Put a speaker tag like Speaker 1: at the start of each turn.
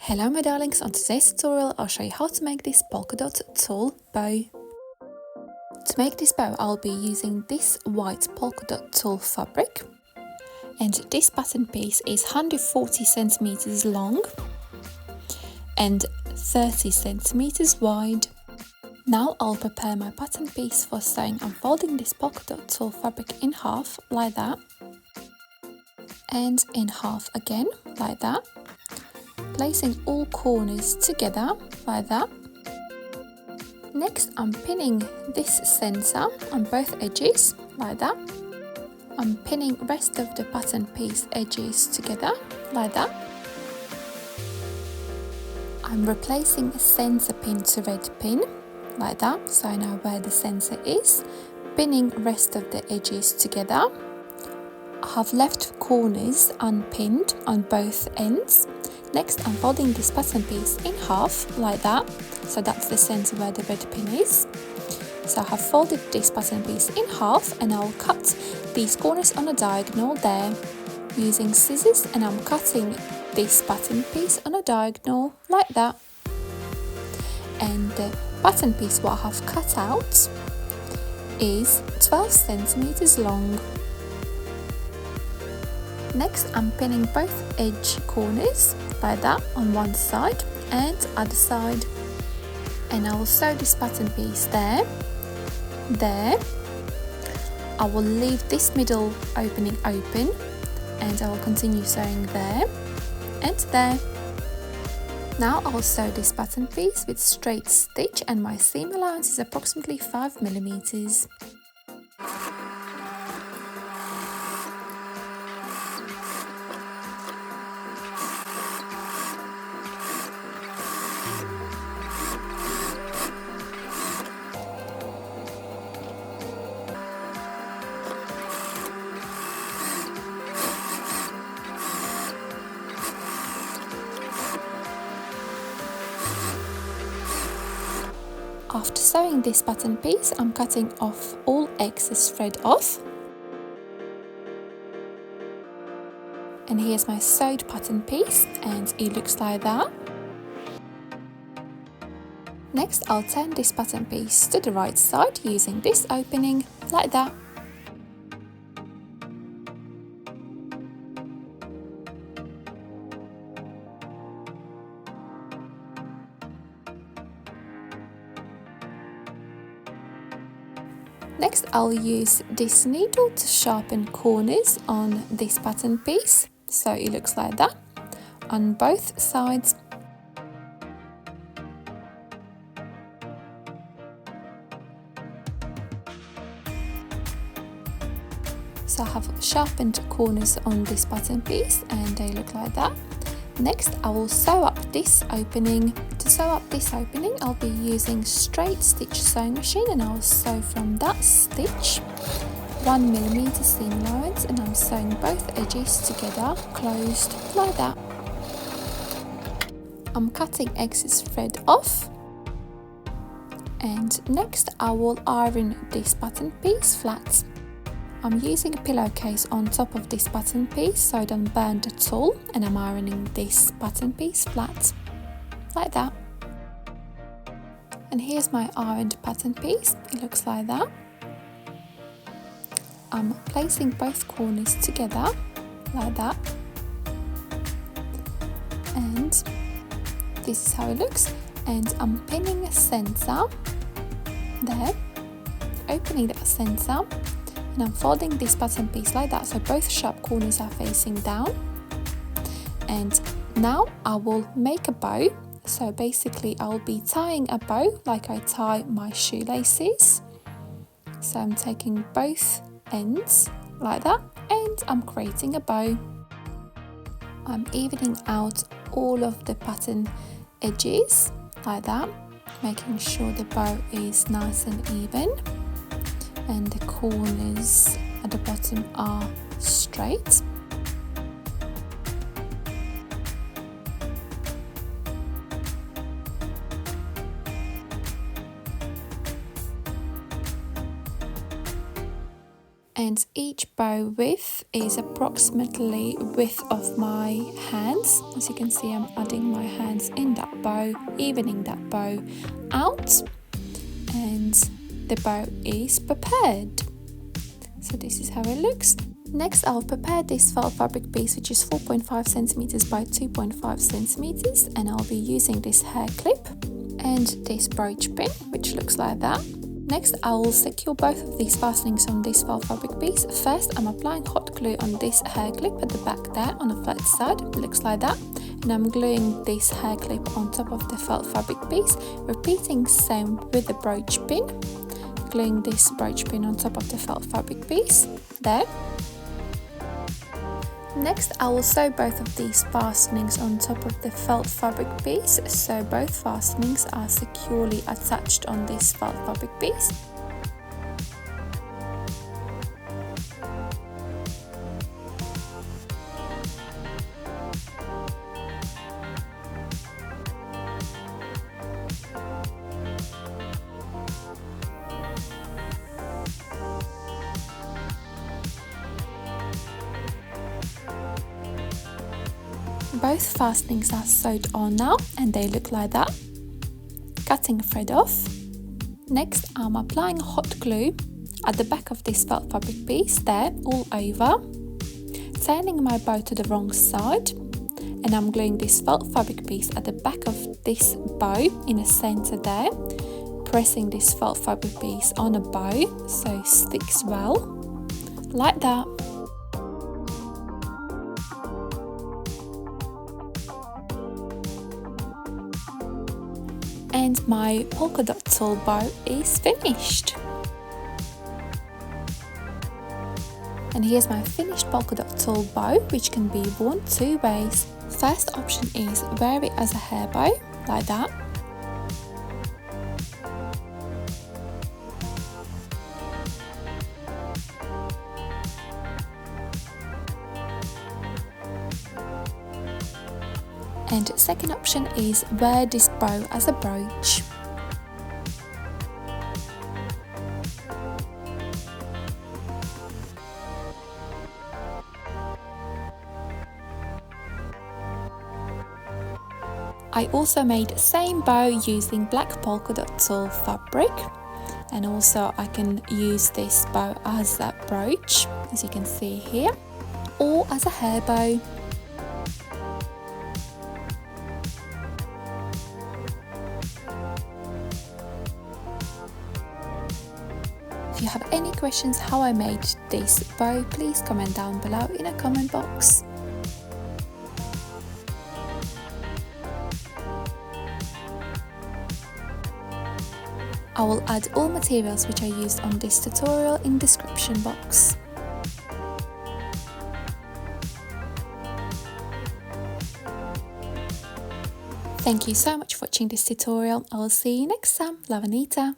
Speaker 1: Hello my darlings, on today's tutorial I'll show you how to make this polka dot tulle bow. To make this bow I'll be using this white polka dot tulle fabric, and this pattern piece is 140 centimeters long and 30 centimeters wide. Now I'll prepare my pattern piece for sewing. I'm folding this polka dot tulle fabric in half like that, and in half again like that, placing all corners together like that. Next I'm pinning this centre on both edges like that. I'm pinning rest of the pattern piece edges together like that. I'm replacing a centre pin to red pin like that, so I know where the centre is. Pinning rest of the edges together. I have left corners unpinned on both ends. Next I'm folding this pattern piece in half like that, so that's the centre where the red pin is. So I have folded this pattern piece in half and I'll cut these corners on a diagonal there using scissors, and I'm cutting this pattern piece on a diagonal like that. And the pattern piece what I have cut out is 12 centimeters long. Next I'm pinning both edge corners like that on one side and other side, and I will sew this pattern piece there. I will leave this middle opening open and I will continue sewing there and there. Now I'll sew this pattern piece with straight stitch, and my seam allowance is approximately 5 millimeters. After sewing this pattern piece, I'm cutting off all excess thread off. And here's my sewed pattern piece, and it looks like that. Next I'll turn this pattern piece to the right side using this opening like that. Next I'll use this needle to sharpen corners on this pattern piece, so it looks like that on both sides. So I have sharpened corners on this pattern piece and they look like that. Next I will sew up this opening. To sew up this opening I'll be using straight stitch sewing machine, and I'll sew from that stitch 1 millimeter seam allowance, and I'm sewing both edges together closed like that. I'm cutting excess thread off, and next I will iron this pattern piece flat. I'm using a pillowcase on top of this pattern piece so I don't burn the tulle, and I'm ironing this pattern piece flat like that. And here's my ironed pattern piece, it looks like that. I'm placing both corners together like that, and this is how it looks. And I'm pinning a centre there, opening that centre, and I'm folding this pattern piece like that so both sharp corners are facing down. And now I will make a bow. So basically I'll be tying a bow like I tie my shoelaces. So I'm taking both ends like that and I'm creating a bow. I'm evening out all of the pattern edges like that, making sure the bow is nice and even and the corners at the bottom are straight. And each bow width is approximately width of my hands. As you can see, I'm adding my hands in that bow, evening that bow out, and the bow is prepared. So this is how it looks. Next, I'll prepare this felt fabric piece, which is 4.5 centimeters by 2.5 centimeters, and I'll be using this hair clip and this brooch pin, which looks like that. Next, I will secure both of these fastenings on this felt fabric piece. First, I'm applying hot glue on this hair clip at the back there on the flat side. It looks like that. And I'm gluing this hair clip on top of the felt fabric piece, repeating same with the brooch pin. Gluing this brooch pin on top of the felt fabric piece there. Next, I will sew both of these fastenings on top of the felt fabric piece, so both fastenings are securely attached on this felt fabric piece. Both fastenings are sewed on now and they look like that. Cutting thread off. Next, I'm applying hot glue at the back of this felt fabric piece there all over, turning my bow to the wrong side, and I'm gluing this felt fabric piece at the back of this bow in the center there, pressing this felt fabric piece on a bow so it sticks well, like that. And my polka dot tulle bow is finished. And here's my finished polka dot tulle bow, which can be worn two ways. First option is wear it as a hair bow, like that. And second option is wear this bow as a brooch. I also made same bow using black polka dot tulle fabric, and also I can use this bow as a brooch, as you can see here, or as a hair bow. If you have any questions how I made this bow, please comment down below in a comment box. I will add all materials which I used on this tutorial in the description box. Thank you so much for watching this tutorial. I will see you next time. Love, Anita.